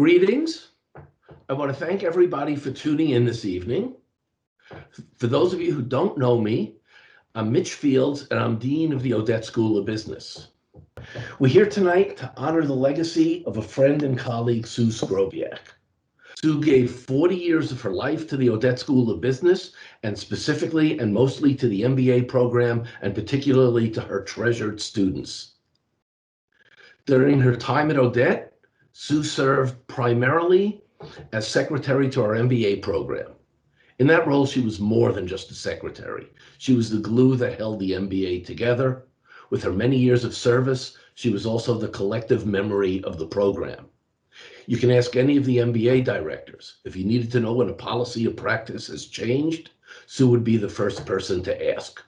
Greetings. I want to thank everybody for tuning in this evening. For those of you who don't know me, I'm Mitch Fields and I'm Dean of the Odette School of Business. We're here tonight to honor the legacy of a friend and colleague, Sue Skrobiak. Sue gave 40 years of her life to the Odette School of Business, and specifically and mostly to the MBA program, and particularly to her treasured students. During her time at Odette, Sue served primarily as secretary to our MBA program. In that role, she was more than just a secretary. She was the glue that held the MBA together. With her many years of service, she was also the collective memory of the program. You can ask any of the MBA directors. If you needed to know when a policy or practice has changed, Sue would be the first person to ask.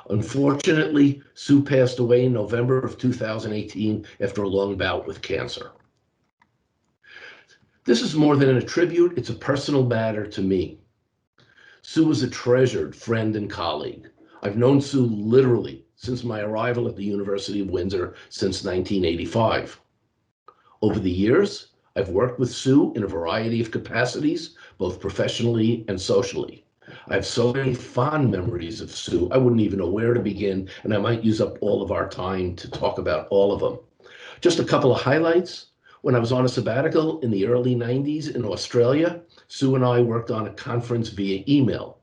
Unfortunately, Sue passed away in November of 2018 after a long bout with cancer. This is more than a tribute, it's a personal matter to me. Sue was a treasured friend and colleague. I've known Sue literally since my arrival at the University of Windsor since 1985. Over the years, I've worked with Sue in a variety of capacities, both professionally and socially. I have so many fond memories of Sue, I wouldn't even know where to begin, and I might use up all of our time to talk about all of them. Just a couple of highlights. When I was on a sabbatical in the early 90s in Australia, Sue and I worked on a conference via email.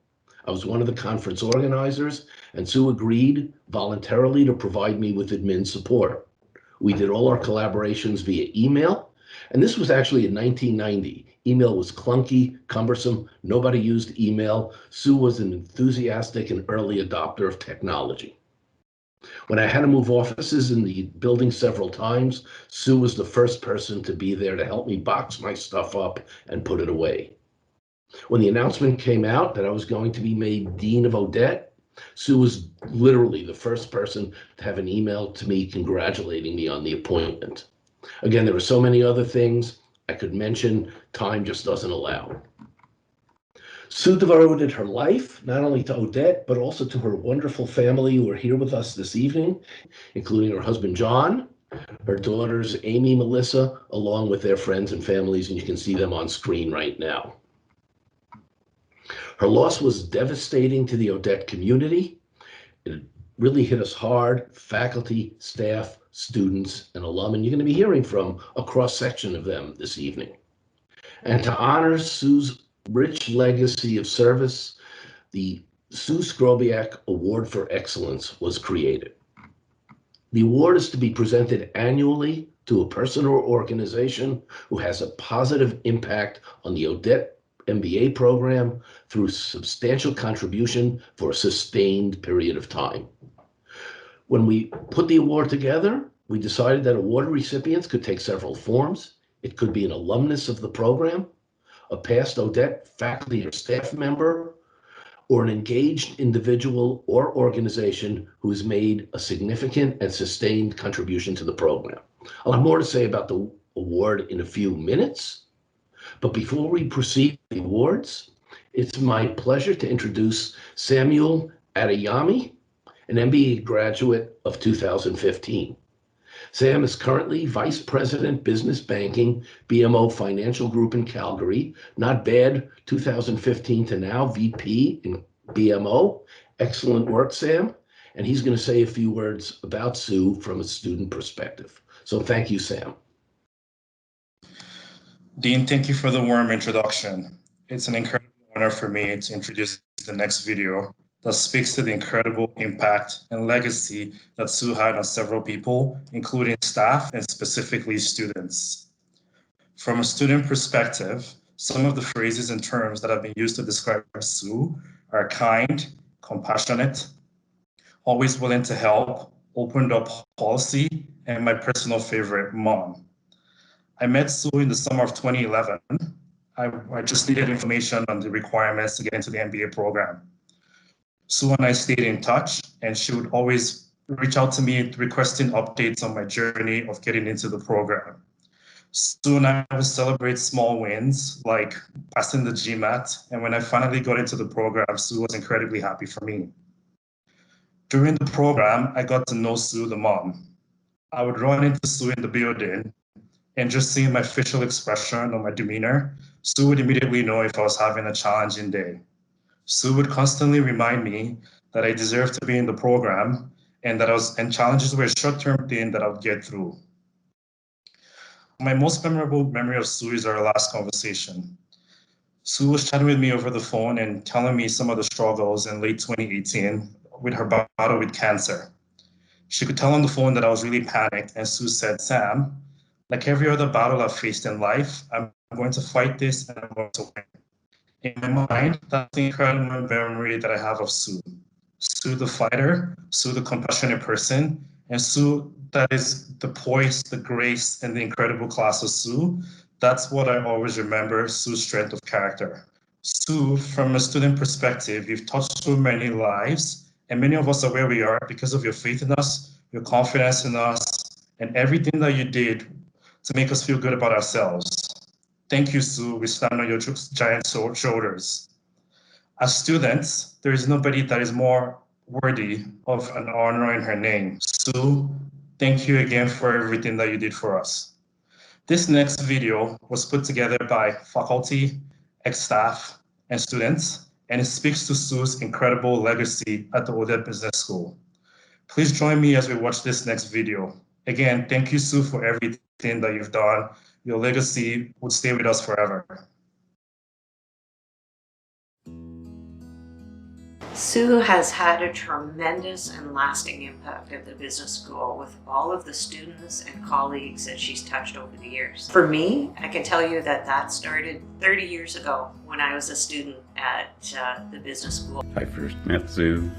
I was one of the conference organizers, and Sue agreed voluntarily to provide me with admin support. We did all our collaborations via email, and this was actually in 1990. Email was clunky, cumbersome, nobody used email. Sue was an enthusiastic and early adopter of technology. When I had to move offices in the building several times, Sue was the first person to be there to help me box my stuff up and put it away. When the announcement came out that I was going to be made Dean of Odette, Sue was literally the first person to have an email to me congratulating me on the appointment. Again, there were so many other things I could mention, time just doesn't allow. Sue devoted her life not only to Odette, but also to her wonderful family who are here with us this evening, including her husband, John, her daughters, Amy, Melissa, along with their friends and families, and you can see them on screen right now. Her loss was devastating to the Odette community. It really hit us hard, faculty, staff, students, and alum, and you're going to be hearing from a cross-section of them this evening. And to honor Sue's rich legacy of service, the Sue Skrobiak Award for Excellence was created. The award is to be presented annually to a person or organization who has a positive impact on the Odette MBA program through substantial contribution for a sustained period of time. When we put the award together, we decided that award recipients could take several forms. It could be an alumnus of the program, a past Odette faculty or staff member, or an engaged individual or organization who has made a significant and sustained contribution to the program. I'll have more to say about the award in a few minutes, but before we proceed with the awards, it's my pleasure to introduce Samuel Adeyemi, an MBA graduate of 2015. Sam is currently Vice President, Business Banking, BMO Financial Group in Calgary. Not bad, 2015 to now, VP in BMO. Excellent work, Sam. And he's going to say a few words about Sue from a student perspective. So thank you, Sam. Dean, thank you for the warm introduction. It's an incredible honor for me to introduce the next video that speaks to the incredible impact and legacy that Sue had on several people, including staff and specifically students. From a student perspective, some of the phrases and terms that have been used to describe Sue are kind, compassionate, always willing to help, opened up policy, and my personal favorite, mom. I met Sue in the summer of 2011. I just needed information on the requirements to get into the MBA program. Sue and I stayed in touch, and she would always reach out to me requesting updates on my journey of getting into the program. Sue and I would celebrate small wins, like passing the GMAT, and when I finally got into the program, Sue was incredibly happy for me. During the program, I got to know Sue, the mom. I would run into Sue in the building, And just seeing my facial expression or my demeanor, Sue would immediately know if I was having a challenging day. Sue would constantly remind me that I deserved to be in the program and and challenges were a short-term thing that I would get through. My most memorable memory of Sue is our last conversation. Sue was chatting with me over the phone and telling me some of the struggles in late 2018 with her battle with cancer. She could tell on the phone that I was really panicked, and Sue said, "Sam, like every other battle I've faced in life, I'm going to fight this and I'm going to win." In my mind, that's the incredible memory that I have of Sue. Sue the fighter, Sue the compassionate person, and Sue that is the poise, the grace, and the incredible class of Sue. That's what I always remember, Sue's strength of character. Sue, from a student perspective, you've touched so many lives, and many of us are where we are because of your faith in us, your confidence in us, and everything that you did to make us feel good about ourselves. Thank you, Sue. We stand on your giant shoulders. As students, there is nobody that is more worthy of an honor in her name. Sue, thank you again for everything that you did for us. This next video was put together by faculty, ex-staff, and students, and it speaks to Sue's incredible legacy at the Odette Business School. Please join me as we watch this next video. Again, thank you, Sue, for everything that you've done. Your legacy would stay with us forever. Sue has had a tremendous and lasting impact at the business school with all of the students and colleagues that she's touched over the years. For me, I can tell you that started 30 years ago when I was a student at the business school. I first met Sue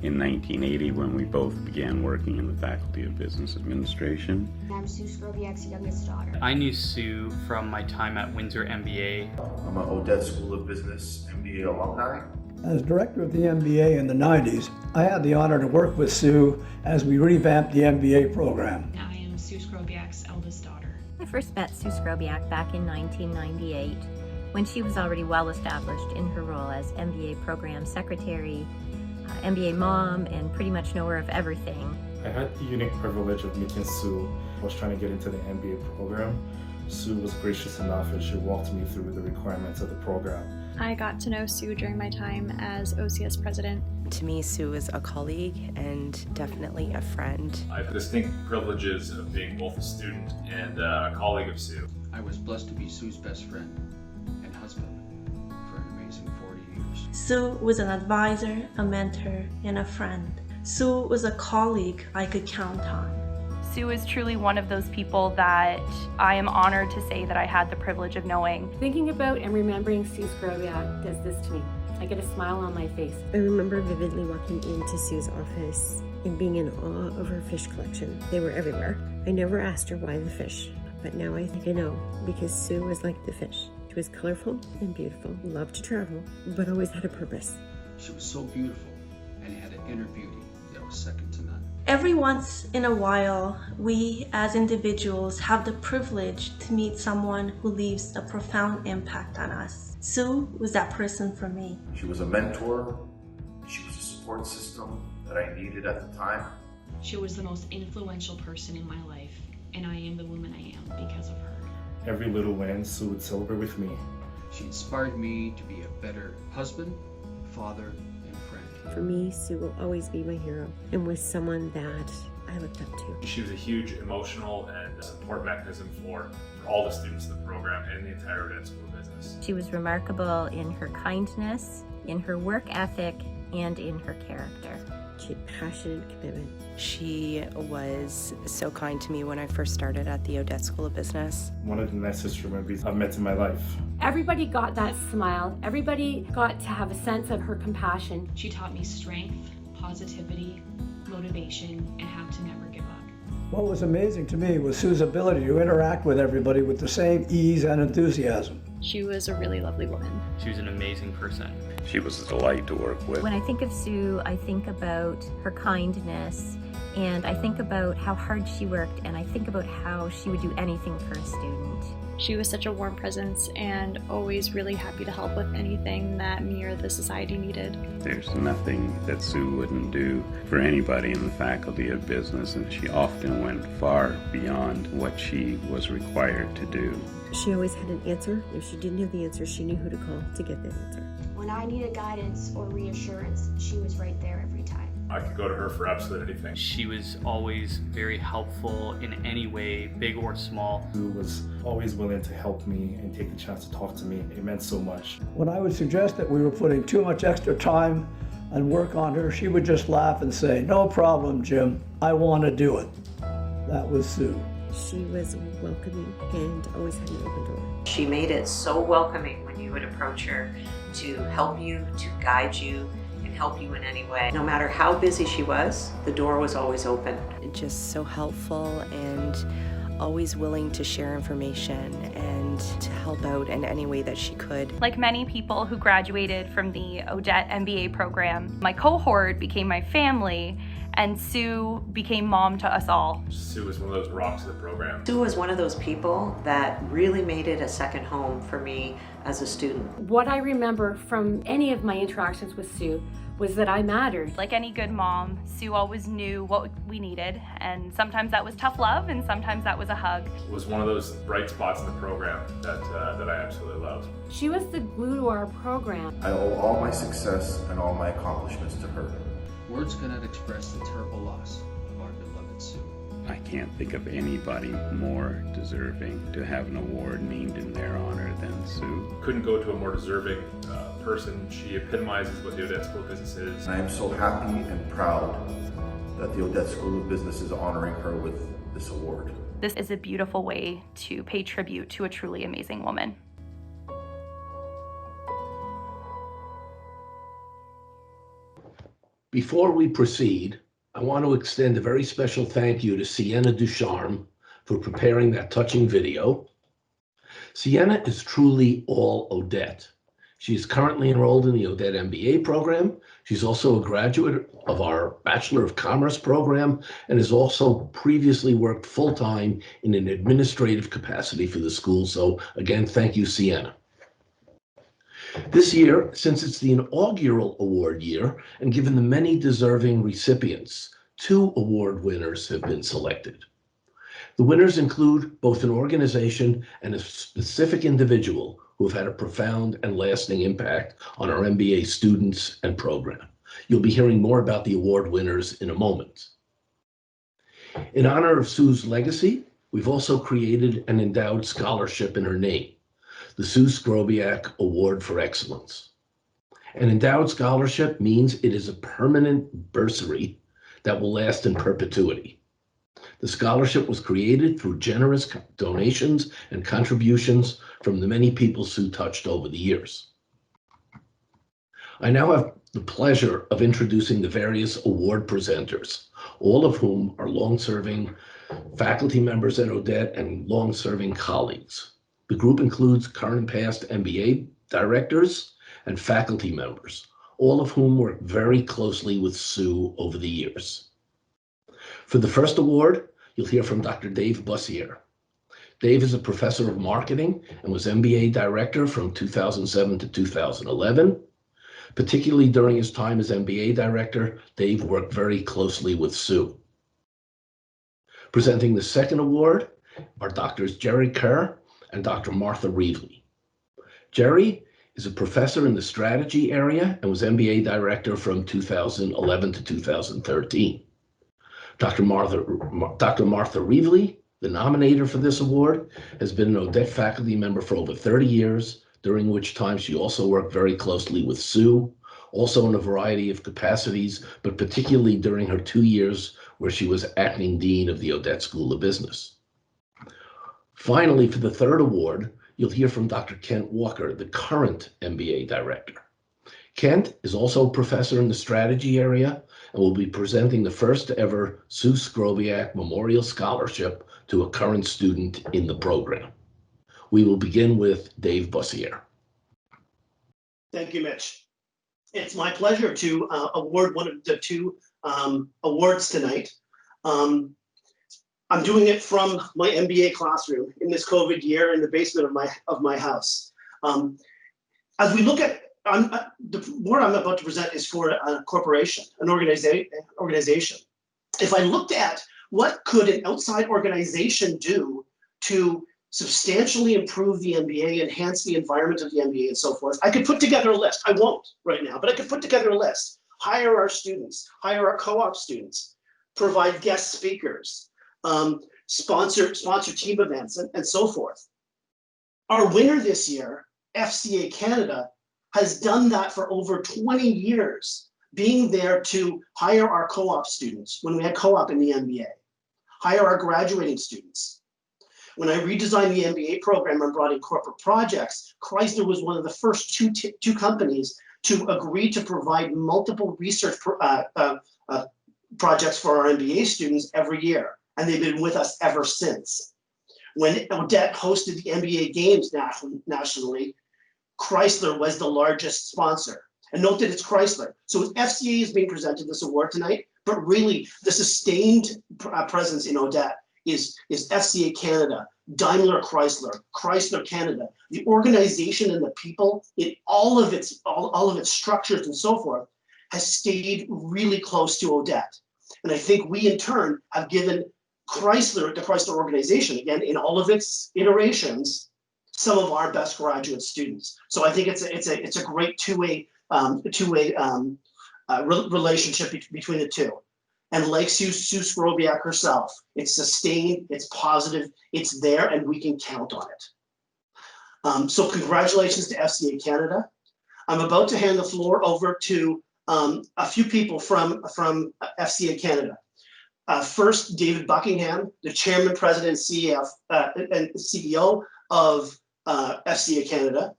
in 1980 when we both began working in the Faculty of Business Administration. I'm Sue Skrobiak's youngest daughter. I knew Sue from my time at Windsor MBA. I'm an Odette School of Business MBA alumni. As director of the MBA in the 90s, I had the honor to work with Sue as we revamped the MBA program. I am Sue Skrobiak's eldest daughter. I first met Sue Skrobiak back in 1998 when she was already well established in her role as MBA program secretary, MBA mom, and pretty much knower of everything. I had the unique privilege of meeting Sue. I was trying to get into the MBA program. Sue was gracious enough and she walked me through the requirements of the program. I got to know Sue during my time as OCS president. To me, Sue is a colleague and definitely a friend. I have distinct privileges of being both a student and a colleague of Sue. I was blessed to be Sue's best friend and husband for an amazing 40 years. Sue was an advisor, a mentor, and a friend. Sue was a colleague I could count on. Sue is truly one of those people that I am honored to say that I had the privilege of knowing. Thinking about and remembering Sue Skrobiak does this to me. I get a smile on my face. I remember vividly walking into Sue's office and being in awe of her fish collection. They were everywhere. I never asked her why the fish, but now I think I know, because Sue was like the fish. She was colorful and beautiful, loved to travel, but always had a purpose. She was so beautiful and had an inner beauty that was second to none. Every once in a while, we as individuals have the privilege to meet someone who leaves a profound impact on us. Sue was that person for me. She was a mentor. She was a support system that I needed at the time. She was the most influential person in my life, and I am the woman I am because of her. Every little win, Sue would celebrate with me. She inspired me to be a better husband, father, and friend. For me, Sue will always be my hero and was someone that I looked up to. She was a huge emotional and support mechanism for all the students in the program and the entire Odette School of Business. She was remarkable in her kindness, in her work ethic, and in her character. She had passion and commitment. She was so kind to me when I first started at the Odette School of Business. One of the nicest human beings I've met in my life. Everybody got that smile. Everybody got to have a sense of her compassion. She taught me strength, positivity, motivation, and how to never give up. What was amazing to me was Sue's ability to interact with everybody with the same ease and enthusiasm. She was a really lovely woman. She was an amazing person. She was a delight to work with. When I think of Sue, I think about her kindness, and I think about how hard she worked, and I think about how she would do anything for a student. She was such a warm presence and always really happy to help with anything that me or the society needed. There's nothing that Sue wouldn't do for anybody in the Faculty of Business, and she often went far beyond what she was required to do. She always had an answer. If she didn't have the answer, she knew who to call to get that answer. When I needed guidance or reassurance, she was right there every time. I could go to her for absolutely anything. She was always very helpful in any way, big or small. Sue was always willing to help me and take the chance to talk to me. It meant so much. When I would suggest that we were putting too much extra time and work on her, she would just laugh and say, "No problem, Jim. I want to do it." That was Sue. She was welcoming and always had an open door. She made it so welcoming when you would approach her to help you, to guide you, and help you in any way. No matter how busy she was, the door was always open. Just so helpful and always willing to share information and to help out in any way that she could. Like many people who graduated from the Odette MBA program, my cohort became my family, and Sue became mom to us all. Sue was one of those rocks of the program. Sue was one of those people that really made it a second home for me as a student. What I remember from any of my interactions with Sue was that I mattered. Like any good mom, Sue always knew what we needed, and sometimes that was tough love, and sometimes that was a hug. It was one of those bright spots in the program that I absolutely loved. She was the glue to our program. I owe all my success and all my accomplishments to her. Words cannot express the terrible loss of our beloved Sue. I can't think of anybody more deserving to have an award named in their honor than Sue. Couldn't go to a more deserving person. She epitomizes what the Odette School of Business is. I am so happy and proud that the Odette School of Business is honoring her with this award. This is a beautiful way to pay tribute to a truly amazing woman. Before we proceed, I want to extend a very special thank you to Sienna Ducharme for preparing that touching video. Sienna is truly all Odette. She is currently enrolled in the Odette MBA program. She's also a graduate of our Bachelor of Commerce program and has also previously worked full-time in an administrative capacity for the school. So again, thank you, Sienna. This year, since it's the inaugural award year, and given the many deserving recipients, 2 award winners have been selected. The winners include both an organization and a specific individual who have had a profound and lasting impact on our MBA students and program. You'll be hearing more about the award winners in a moment. In honor of Sue's legacy, we've also created an endowed scholarship in her name, the Sue Skrobiak Award for Excellence. An endowed scholarship means it is a permanent bursary that will last in perpetuity. The scholarship was created through generous donations and contributions from the many people Sue touched over the years. I now have the pleasure of introducing the various award presenters, all of whom are long-serving faculty members at Odette and long-serving colleagues. The group includes current and past MBA directors and faculty members, all of whom worked very closely with Sue over the years. For the first award, you'll hear from Dr. Dave Bussier. Dave is a professor of marketing and was MBA director from 2007 to 2011. Particularly during his time as MBA director, Dave worked very closely with Sue. Presenting the second award are Drs. Jerry Kerr and Dr. Martha Reevely. Jerry is a professor in the strategy area and was MBA director from 2011 to 2013. Dr. Martha Reevely, the nominator for this award, has been an Odette faculty member for over 30 years, during which time she also worked very closely with Sue, also in a variety of capacities, but particularly during her 2 years where she was acting dean of the Odette School of Business. Finally, for the third award, you'll hear from Dr. Kent Walker, the current MBA director. Kent is also a professor in the strategy area and will be presenting the first ever Sue Skrobiak Memorial Scholarship to a current student in the program. We will begin with Dave Bussier. Thank you, Mitch. It's my pleasure to award one of the 2 awards tonight. I'm doing it from my MBA classroom in this COVID year in the basement of my house. As we look at, the word I'm about to present is for a corporation, an organization. If I looked at what could an outside organization do to substantially improve the MBA, enhance the environment of the MBA and so forth, I could put together a list. I won't right now, but I could put together a list. Hire our students, hire our co-op students, provide guest speakers, sponsor team events and so forth. Our winner this year, FCA Canada, has done that for over 20 years, being there to hire our co-op students when we had co-op in the MBA, hire our graduating students. When I redesigned the MBA program and brought in corporate projects, Chrysler was one of the first two companies to agree to provide multiple research projects for our MBA students every year, and they've been with us ever since. When Odette hosted the MBA Games nationally, Chrysler was the largest sponsor. And note that it's Chrysler. So FCA is being presented this award tonight, but really the sustained presence in Odette is FCA Canada, Daimler Chrysler, Chrysler Canada, the organization and the people in all of its structures and so forth has stayed really close to Odette. And I think we in turn have given Chrysler, the Chrysler organization, again, in all of its iterations, some of our best graduate students. So I think it's a great two-way relationship between the two. And like Sue Skrobiak herself, it's sustained, it's positive, it's there, and we can count on it. So congratulations to FCA Canada. I'm about to hand the floor over to a few people from FCA Canada. First, David Buckingham, the Chairman, President, and CEO of FCA Canada.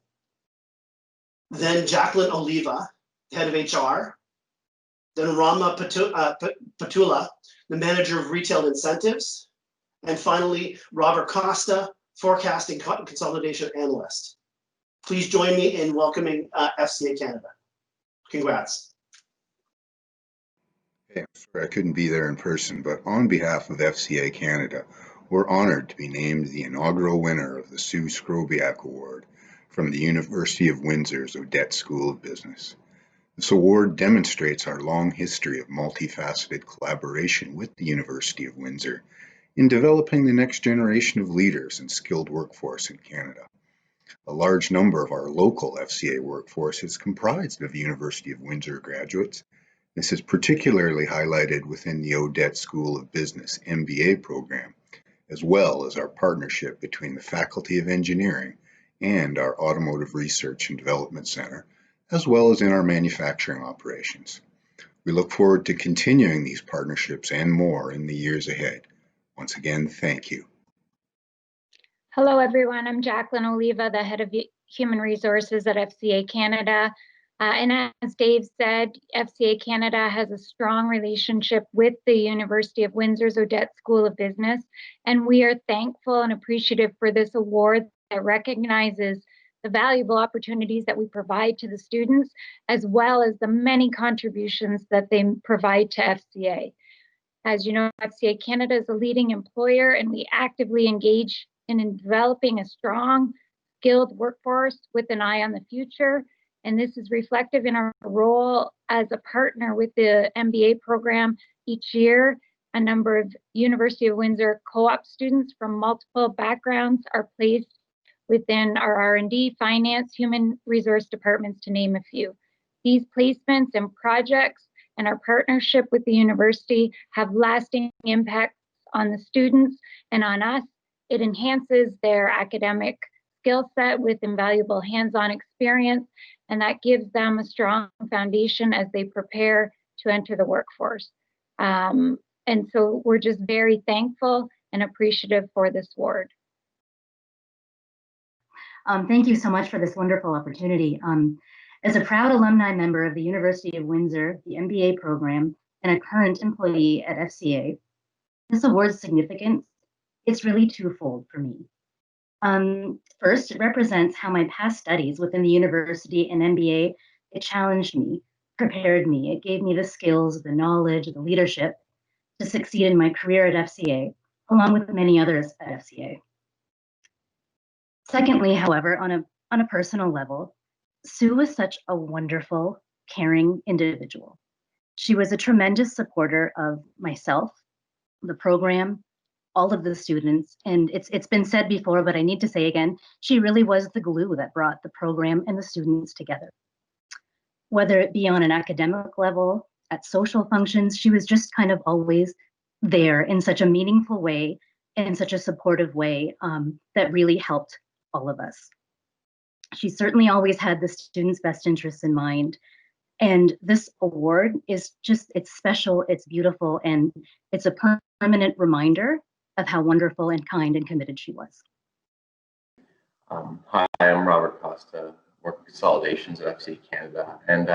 Then Jacqueline Oliva, Head of HR. Then Rama Patula, the Manager of Retail Incentives. And finally, Robert Costa, Forecasting Consolidation Analyst. Please join me in welcoming FCA Canada. Congrats. Hey, I'm sorry I couldn't be there in person, but on behalf of FCA Canada, we're honored to be named the inaugural winner of the Sue Skrobiak Award from the University of Windsor's Odette School of Business. This award demonstrates our long history of multifaceted collaboration with the University of Windsor in developing the next generation of leaders and skilled workforce in Canada. A large number of our local FCA workforce is comprised of University of Windsor graduates. This is particularly highlighted within the Odette School of Business MBA program, as well as our partnership between the Faculty of Engineering and our Automotive Research and Development Center, as well as in our manufacturing operations. We look forward to continuing these partnerships and more in the years ahead. Once again, thank you. Hello, everyone. I'm Jacqueline Oliva, the Head of Human Resources at FCA Canada. And as Dave said, FCA Canada has a strong relationship with the University of Windsor's Odette School of Business, and we are thankful and appreciative for this award that recognizes the valuable opportunities that we provide to the students, as well as the many contributions that they provide to FCA. As you know, FCA Canada is a leading employer, and we actively engage in developing a strong, skilled workforce with an eye on the future. And this is reflective in our role as a partner with the MBA program. Each year, a number of University of Windsor co-op students from multiple backgrounds are placed within our R&D, finance, human resource departments, to name a few. These placements and projects and our partnership with the university have lasting impacts on the students and on us. It enhances their academic skill set with invaluable hands-on experience, and that gives them a strong foundation as they prepare to enter the workforce. And so we're just very thankful and appreciative for this award. Thank you so much for this wonderful opportunity. As a proud alumni member of the University of Windsor, the MBA program, and a current employee at FCA, this award's significance, it's really twofold for me. First, it represents how my past studies within the university and MBA, it challenged me, prepared me, it gave me the skills, the knowledge, the leadership to succeed in my career at FCA, along with many others at FCA. Secondly, however, on a personal level, Sue was such a wonderful, caring individual. She was a tremendous supporter of myself, the program, all of the students, and it's been said before, but I need to say again, she really was the glue that brought the program and the students together. Whether it be on an academic level, at social functions, she was just kind of always there in such a meaningful way, in such a supportive way that really helped all of us. She certainly always had the students' best interests in mind. And this award is just, it's special, it's beautiful, and it's a permanent reminder of how wonderful and kind and committed she was. Hi, I'm Robert Costa, work consolidations at FCA Canada. And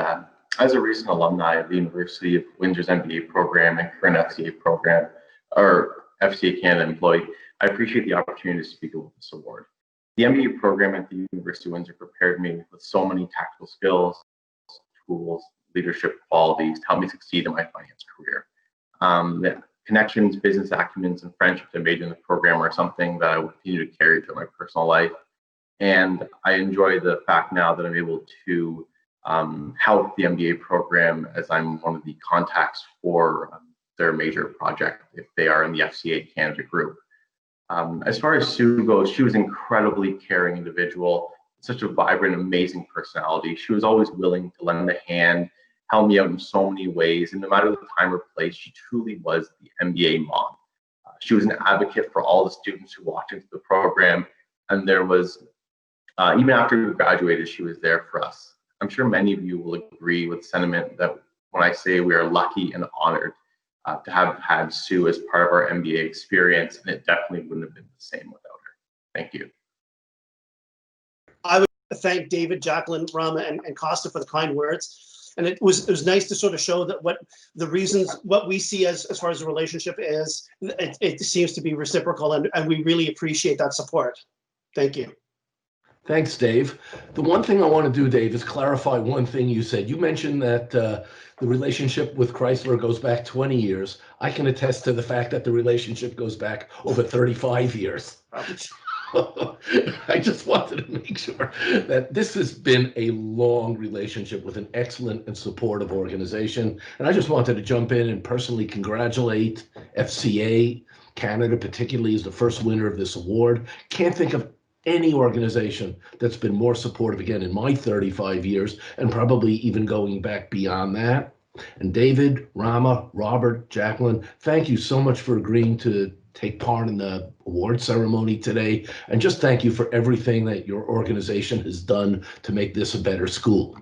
as a recent alumni of the University of Windsor's MBA program and current FCA program, or FCA Canada employee, I appreciate the opportunity to speak about this award. The MBA program at the University of Windsor prepared me with so many tactical skills, tools, leadership qualities to help me succeed in my finance career. The connections, business acumen, and friendships I made in the program are something that I will continue to carry through my personal life. And I enjoy the fact now that I'm able to help the MBA program as I'm one of the contacts for their major project if they are in the FCA Canada group. As far as Sue goes, she was an incredibly caring individual, such a vibrant, amazing personality. She was always willing to lend a hand, help me out in so many ways, and no matter the time or place, she truly was the MBA mom. She was an advocate for all the students who walked into the program, and there was, even after we graduated, she was there for us. I'm sure many of you will agree with the sentiment that when I say we are lucky and honored to have had Sue as part of our MBA experience, and it definitely wouldn't have been the same without her. Thank you. I would thank David, Jacqueline, Rama, and Costa for the kind words. And it was nice to sort of show that what the reasons, what we see as far as the relationship is, it seems to be reciprocal, and we really appreciate that support. Thank you. Thanks, Dave. The one thing I want to do, Dave, is clarify one thing you said. You mentioned that the relationship with Chrysler goes back 20 years. I can attest to the fact that the relationship goes back over 35 years. I just wanted to make sure that this has been a long relationship with an excellent and supportive organization. And I just wanted to jump in and personally congratulate FCA Canada, particularly as the first winner of this award. Can't think of any organization that's been more supportive, again, in my 35 years, and probably even going back beyond that. And David, Rama, Robert, Jacqueline, thank you so much for agreeing to take part in the award ceremony today. And just thank you for everything that your organization has done to make this a better school.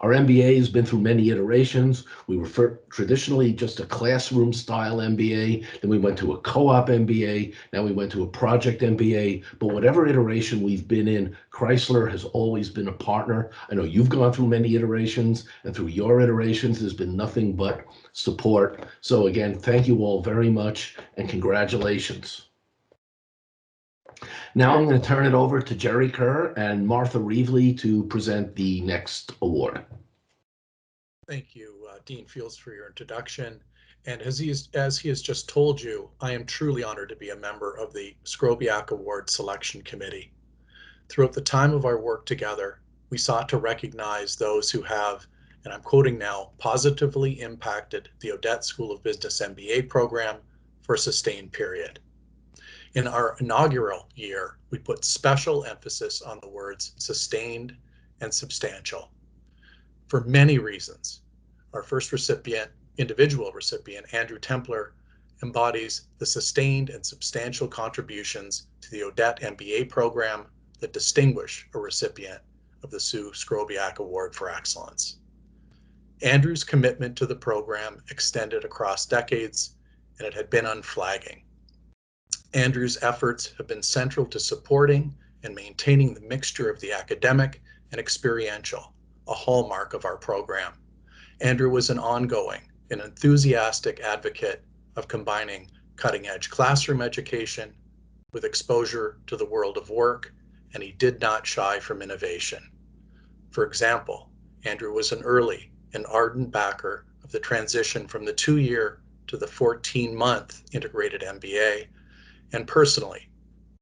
Our MBA has been through many iterations. We were traditionally just a classroom style MBA, then we went to a co-op MBA, now we went to a project MBA. But whatever iteration we've been in, Chrysler has always been a partner. I know you've gone through many iterations, and through your iterations, there's been nothing but support. So again, thank you all very much, and congratulations. Now I'm going to turn it over to Jerry Kerr and Martha Reevely to present the next award. Thank you, Dean Fields, for your introduction. And as he has just told you, I am truly honored to be a member of the Skrobiak Award Selection Committee. Throughout the time of our work together, we sought to recognize those who have, and I'm quoting now, positively impacted the Odette School of Business MBA program for a sustained period. In our inaugural year, we put special emphasis on the words sustained and substantial. For many reasons, our first recipient, individual recipient, Andrew Templer, embodies the sustained and substantial contributions to the Odette MBA program that distinguish a recipient of the Sue Skrobiak Award for Excellence. Andrew's commitment to the program extended across decades, and it had been unflagging. Andrew's efforts have been central to supporting and maintaining the mixture of the academic and experiential, a hallmark of our program. Andrew was an ongoing and enthusiastic advocate of combining cutting-edge classroom education with exposure to the world of work, and he did not shy from innovation. For example, Andrew was an early and ardent backer of the transition from the 2-year to the 14-month integrated MBA, And personally,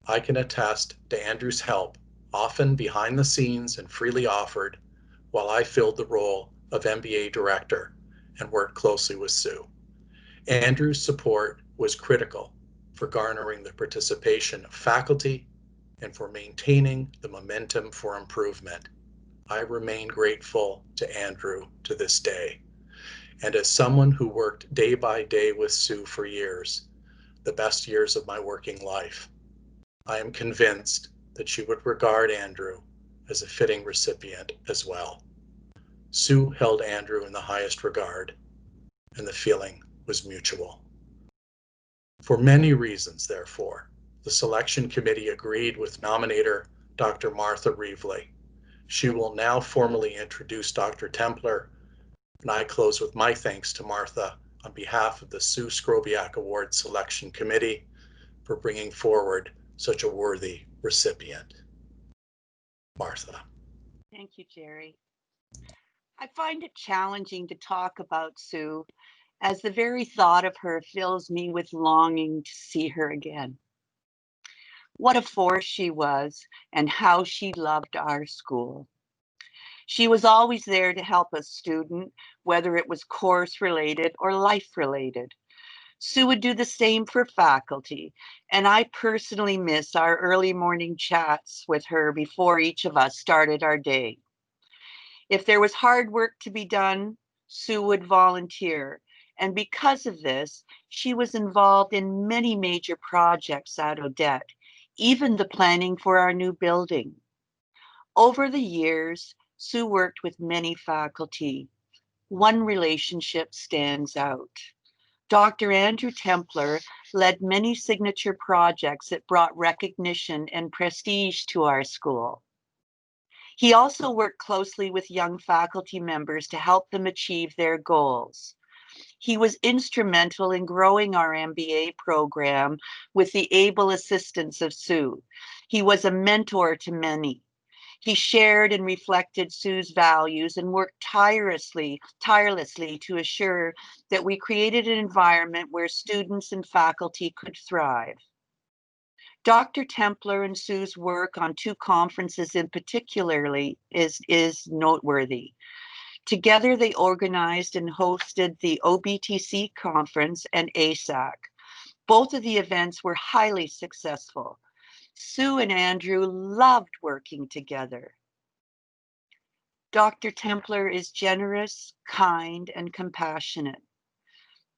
I can attest to Andrew's help, often behind the scenes and freely offered, while I filled the role of MBA director and worked closely with Sue. Andrew's support was critical for garnering the participation of faculty and for maintaining the momentum for improvement. I remain grateful to Andrew to this day. And as someone who worked day by day with Sue for years, the best years of my working life, I am convinced that she would regard Andrew as a fitting recipient as well. Sue held Andrew in the highest regard, and the feeling was mutual. For many reasons, therefore, the selection committee agreed with nominator Dr. Martha Reevely. She will now formally introduce Dr. Templer, and I close with my thanks to Martha on behalf of the Sue Skrobiak Award Selection Committee for bringing forward such a worthy recipient. Martha. Thank you, Jerry. I find it challenging to talk about Sue, as the very thought of her fills me with longing to see her again. What a force she was, and how she loved our school. She was always there to help a student, whether it was course related or life related. Sue would do the same for faculty, and I personally miss our early morning chats with her before each of us started our day. If there was hard work to be done, Sue would volunteer, and because of this, she was involved in many major projects at Odette, even the planning for our new building. Over the years, Sue worked with many faculty. One relationship stands out. Dr. Andrew Templer led many signature projects that brought recognition and prestige to our school. He also worked closely with young faculty members to help them achieve their goals. He was instrumental in growing our MBA program with the able assistance of Sue. He was a mentor to many. He shared and reflected Sue's values and worked tirelessly to assure that we created an environment where students and faculty could thrive. Dr. Templer and Sue's work on two conferences in particularly is noteworthy. Together, they organized and hosted the OBTC conference and ASAC. Both of the events were highly successful. Sue and Andrew loved working together. Dr. Templer is generous, kind, and compassionate.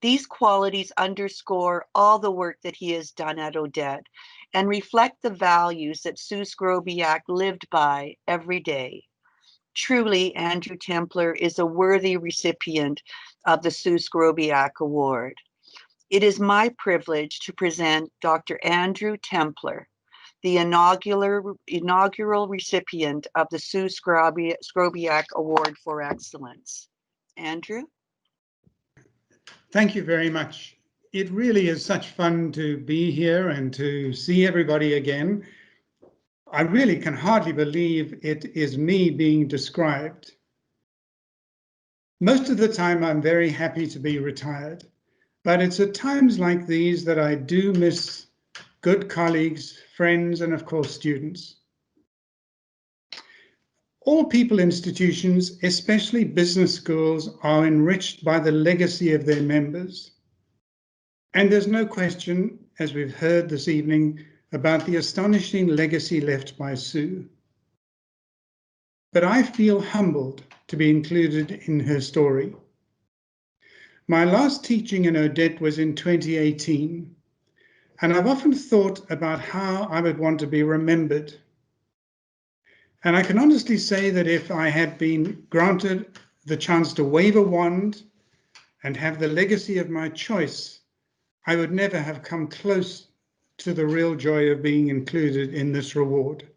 These qualities underscore all the work that he has done at Odette and reflect the values that Sue Skrobiak lived by every day. Truly, Andrew Templer is a worthy recipient of the Sue Skrobiak Award. It is my privilege to present Dr. Andrew Templer, the inaugural recipient of the Sue Skrobiak Award for Excellence. Andrew? Thank you very much. It really is such fun to be here and to see everybody again. I really can hardly believe it is me being described. Most of the time, I'm very happy to be retired, but it's at times like these that I do miss good colleagues, friends, and of course, students. All people institutions, especially business schools, are enriched by the legacy of their members. And there's no question, as we've heard this evening, about the astonishing legacy left by Sue. But I feel humbled to be included in her story. My last teaching in Odette was in 2018, and I've often thought about how I would want to be remembered. And I can honestly say that if I had been granted the chance to wave a wand and have the legacy of my choice, I would never have come close to the real joy of being included in this reward.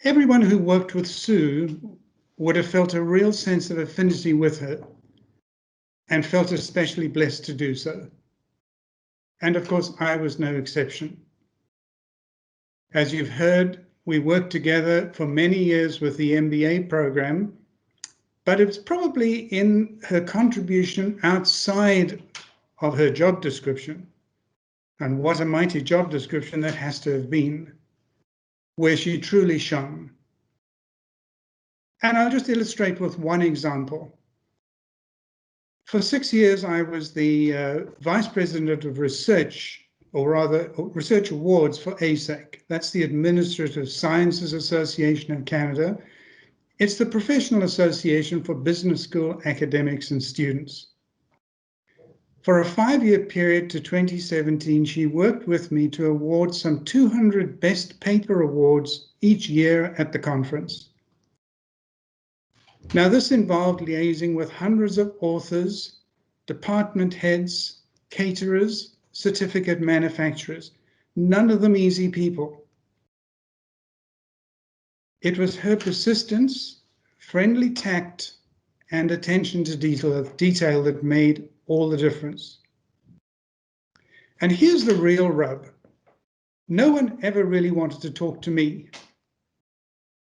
Everyone who worked with Sue would have felt a real sense of affinity with her and felt especially blessed to do so. And of course, I was no exception. As you've heard, we worked together for many years with the MBA program, but it's probably in her contribution outside of her job description And what a mighty job description that has to have been, where she truly shone. And I'll just illustrate with one example. For 6 years, I was the Vice President of Research, or rather Research Awards for ASAC. That's the Administrative Sciences Association of Canada. It's the professional association for business school academics and students. For a 5-year period to 2017, she worked with me to award some 200 Best Paper Awards each year at the conference. Now, this involved liaising with hundreds of authors, department heads, caterers, certificate manufacturers, none of them easy people. It was her persistence, friendly tact, and attention to detail that made all the difference. And here's the real rub. No one ever really wanted to talk to me.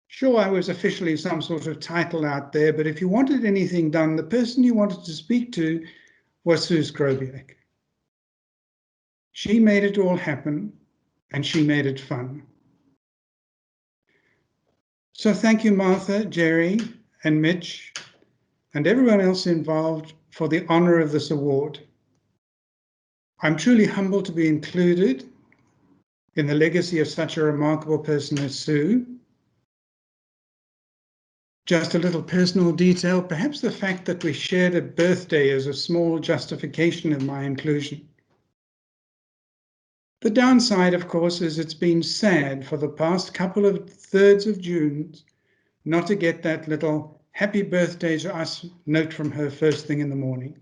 Sure, I was officially some sort of title out there, but if you wanted anything done, the person you wanted to speak to was Sue Skrobiak. She made it all happen, and she made it fun. So thank you, Martha, Jerry, and Mitch, and everyone else involved for the honor of this award. I'm truly humbled to be included in the legacy of such a remarkable person as Sue. Just a little personal detail, perhaps the fact that we shared a birthday is a small justification of my inclusion. The downside, of course, is it's been sad for the past couple of 3rds of June not to get that little happy birthday to us note from her first thing in the morning.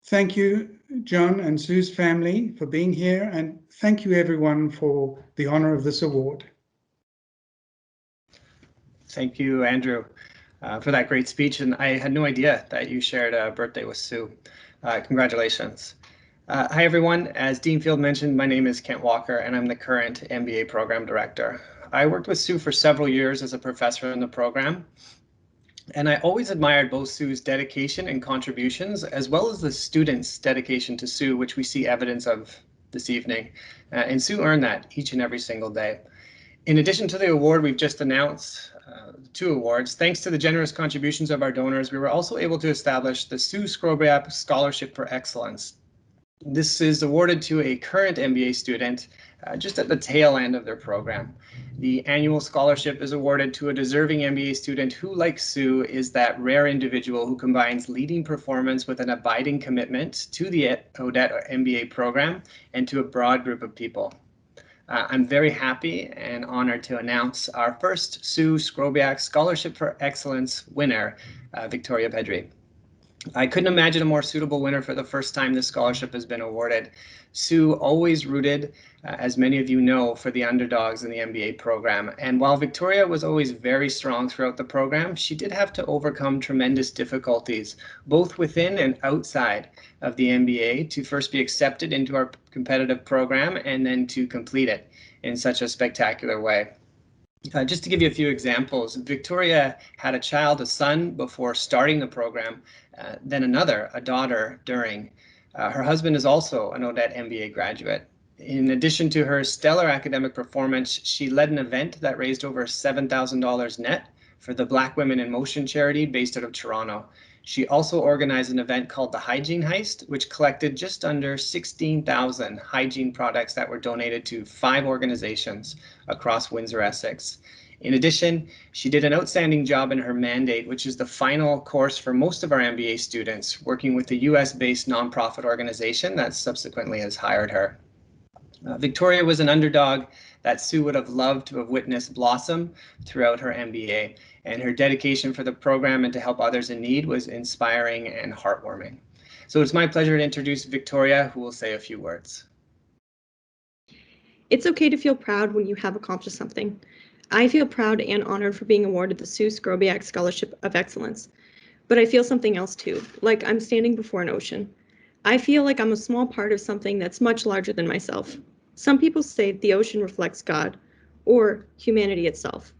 Thank you, John and Sue's family, for being here, and thank you everyone for the honor of this award. Thank you, Andrew, for that great speech. And I had no idea that you shared a birthday with Sue. Congratulations. Hi, everyone. As Dean Field mentioned, my name is Kent Walker, and I'm the current MBA program director. I worked with Sue for several years as a professor in the program. And I always admired both Sue's dedication and contributions, as well as the students' dedication to Sue, which we see evidence of this evening. And Sue earned that each and every single day. In addition to the award we've just announced, 2 awards, thanks to the generous contributions of our donors, we were also able to establish the Sue Skrobiak Scholarship for Excellence. This is awarded to a current MBA student just at the tail end of their program. The annual scholarship is awarded to a deserving MBA student who, like Sue, is that rare individual who combines leading performance with an abiding commitment to the Odette MBA program and to a broad group of people. I'm very happy and honored to announce our first Sue Skrobiak Scholarship for Excellence winner, Victoria Pedri. I couldn't imagine a more suitable winner for the first time this scholarship has been awarded. Sue always rooted, as many of you know, for the underdogs in the MBA program. And while Victoria was always very strong throughout the program, she did have to overcome tremendous difficulties, both within and outside of the MBA, to first be accepted into our competitive program and then to complete it in such a spectacular way. Just to give you a few examples, Victoria had a child, a son, before starting the program, then another, a daughter, during. Her husband is also an Odette MBA graduate. In addition to her stellar academic performance, she led an event that raised over $7,000 net for the Black Women in Motion charity based out of Toronto. She also organized an event called the Hygiene Heist, which collected just under 16,000 hygiene products that were donated to 5 organizations across Windsor, Essex. In addition, she did an outstanding job in her mandate, which is the final course for most of our MBA students, working with the US-based nonprofit organization that subsequently has hired her. Victoria was an underdog that Sue would have loved to have witnessed blossom throughout her MBA, and her dedication for the program and to help others in need was inspiring and heartwarming. So it's my pleasure to introduce Victoria, who will say a few words. It's okay to feel proud when you have accomplished something. I feel proud and honored for being awarded the Sue Skrobiak Scholarship of Excellence, but I feel something else too, like I'm standing before an ocean. I feel like I'm a small part of something that's much larger than myself. Some people say the ocean reflects God, or humanity itself.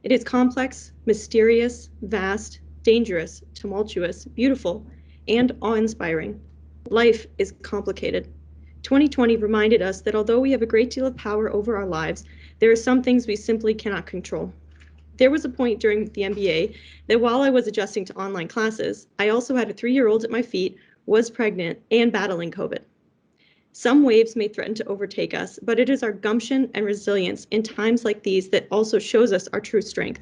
It is complex, mysterious, vast, dangerous, tumultuous, beautiful, and awe-inspiring. Life is complicated. 2020 reminded us that although we have a great deal of power over our lives, there are some things we simply cannot control. There was a point during the MBA that while I was adjusting to online classes, I also had a 3-year-old at my feet, was pregnant, and battling COVID. Some waves may threaten to overtake us, but it is our gumption and resilience in times like these that also shows us our true strength.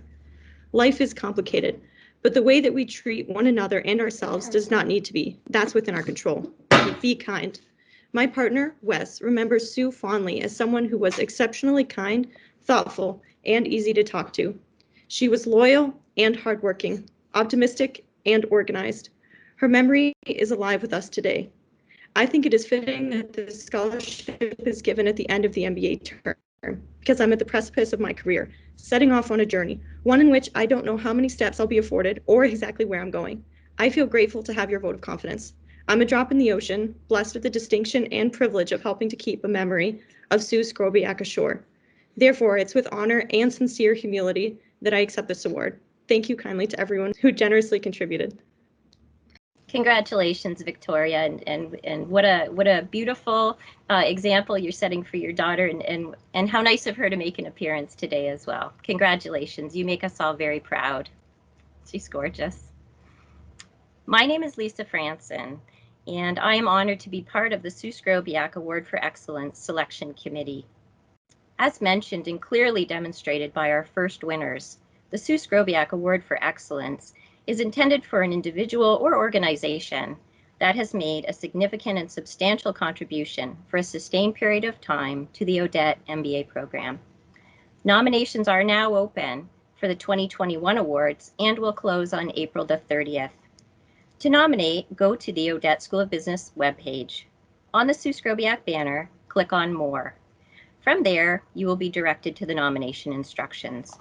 Life is complicated, but the way that we treat one another and ourselves does not need to be. That's within our control. Be kind. My partner, Wes, remembers Sue fondly as someone who was exceptionally kind, thoughtful, and easy to talk to. She was loyal and hardworking, optimistic and organized. Her memory is alive with us today. I think it is fitting that the scholarship is given at the end of the MBA term, because I'm at the precipice of my career, setting off on a journey, one in which I don't know how many steps I'll be afforded or exactly where I'm going. I feel grateful to have your vote of confidence. I'm a drop in the ocean, blessed with the distinction and privilege of helping to keep a memory of Sue Skrobiak ashore. Therefore, it's with honor and sincere humility that I accept this award. Thank you kindly to everyone who generously contributed. Congratulations, Victoria, and what a beautiful example you're setting for your daughter, and how nice of her to make an appearance today as well. Congratulations, you make us all very proud. She's gorgeous. My name is Lisa Franson, and I am honored to be part of the Sue Skrobiak Award for Excellence Selection Committee. As mentioned and clearly demonstrated by our first winners, the Sue Skrobiak Award for Excellence is intended for an individual or organization that has made a significant and substantial contribution for a sustained period of time to the Odette MBA program. Nominations are now open for the 2021 awards and will close on April the 30th. To nominate, go to the Odette School of Business webpage. On the Sue Skrobiak banner, click on More. From there, you will be directed to the nomination instructions.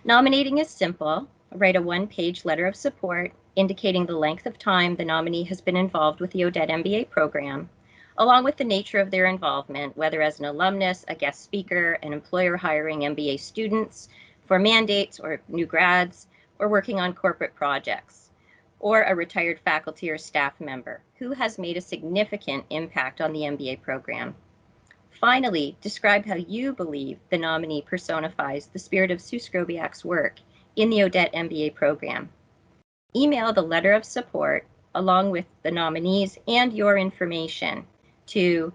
Nominating is simple. Write a one-page letter of support indicating the length of time the nominee has been involved with the Odette MBA program, along with the nature of their involvement, whether as an alumnus, a guest speaker, an employer hiring MBA students for mandates or new grads, or working on corporate projects, or a retired faculty or staff member who has made a significant impact on the MBA program. Finally, describe how you believe the nominee personifies the spirit of Sue Skrobiak's work in the Odette MBA program. Email the letter of support along with the nominees and your information to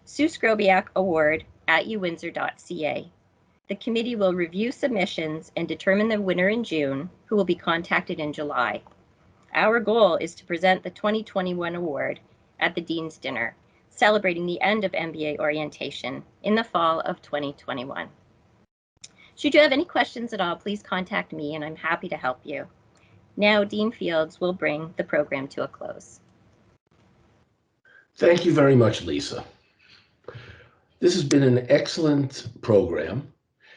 sueskrobiakaward@uwindsor.ca. The committee will review submissions and determine the winner in June, who will be contacted in July. Our goal is to present the 2021 award at the Dean's Dinner, celebrating the end of MBA orientation in the fall of 2021. Should you have any questions at all, please contact me and I'm happy to help you. Now, Dean Fields will bring the program to a close. Thank you very much, Lisa. This has been an excellent program,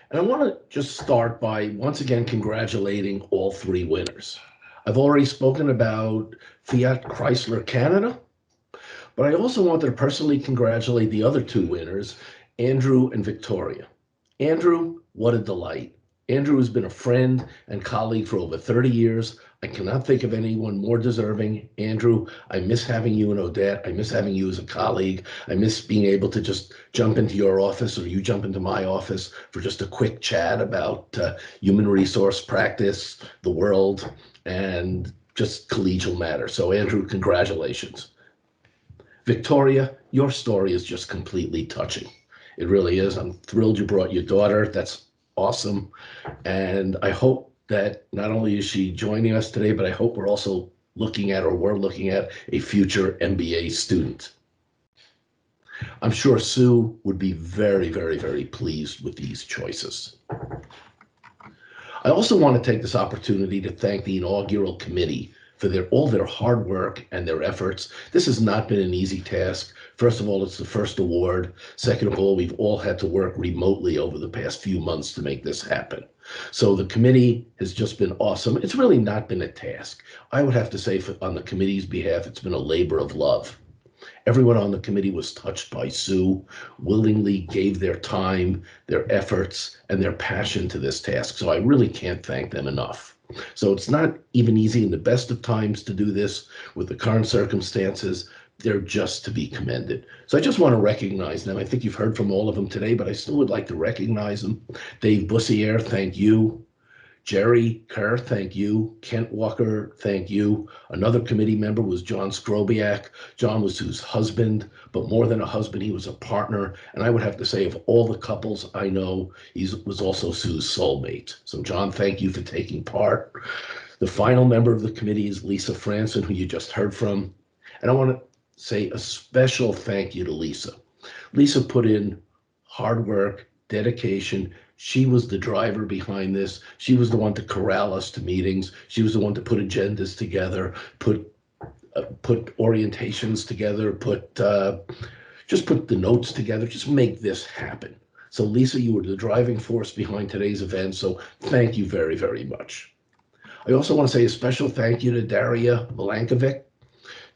and I want to just start by once again congratulating all 3 winners. I've already spoken about Fiat Chrysler Canada, but I also wanted to personally congratulate the other 2 winners, Andrew and Victoria. Andrew, what a delight. Andrew has been a friend and colleague for over 30 years. I cannot think of anyone more deserving. Andrew, I miss having you in Odette. I miss having you as a colleague. I miss being able to just jump into your office or you jump into my office for just a quick chat about human resource practice, the world, and just collegial matters. So Andrew, congratulations. Victoria, your story is just completely touching. It really is. I'm thrilled you brought your daughter. That's awesome. And I hope that not only is she joining us today, but I hope we're also looking at a future MBA student. I'm sure Sue would be very, very, very pleased with these choices. I also want to take this opportunity to thank the inaugural committee for all their hard work and their efforts. This has not been an easy task. First of all, it's the first award. Second of all, we've all had to work remotely over the past few months to make this happen. So the committee has just been awesome. It's really not been a task. I would have to say on the committee's behalf, it's been a labor of love. Everyone on the committee was touched by Sue, willingly gave their time, their efforts, and their passion to this task. So I really can't thank them enough. So it's not even easy in the best of times to do this with the current circumstances, they're just to be commended. So I just want to recognize them. I think you've heard from all of them today, but I still would like to recognize them. Dave Bussiere, thank you. Jerry Kerr, thank you. Kent Walker, thank you. Another committee member was John Skrobiak. John was Sue's husband, but more than a husband, he was a partner. And I would have to say, of all the couples I know, he was also Sue's soulmate. So John, thank you for taking part. The final member of the committee is Lisa Franson, who you just heard from. And I want to say a special thank you to Lisa. Lisa put in hard work, dedication. She was the driver behind this. She was the one to corral us to meetings. She was the one to put agendas together, put orientations together, just put the notes together, just make this happen. So Lisa, you were the driving force behind today's event. So thank you very, very much. I also want to say a special thank you to Daria Milankovic.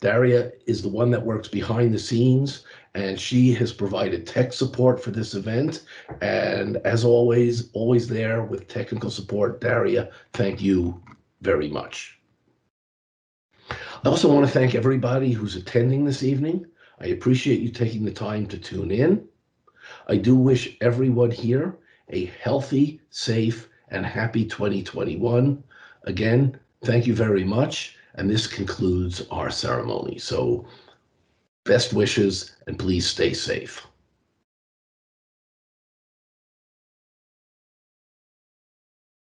Daria is the one that works behind the scenes, and she has provided tech support for this event. And as always there with technical support. Daria, thank you very much. I also want to thank everybody who's attending this evening. I appreciate you taking the time to tune in. I do wish everyone here a healthy, safe, and happy 2021. Again, thank you very much. And this concludes our ceremony. So best wishes and please stay safe.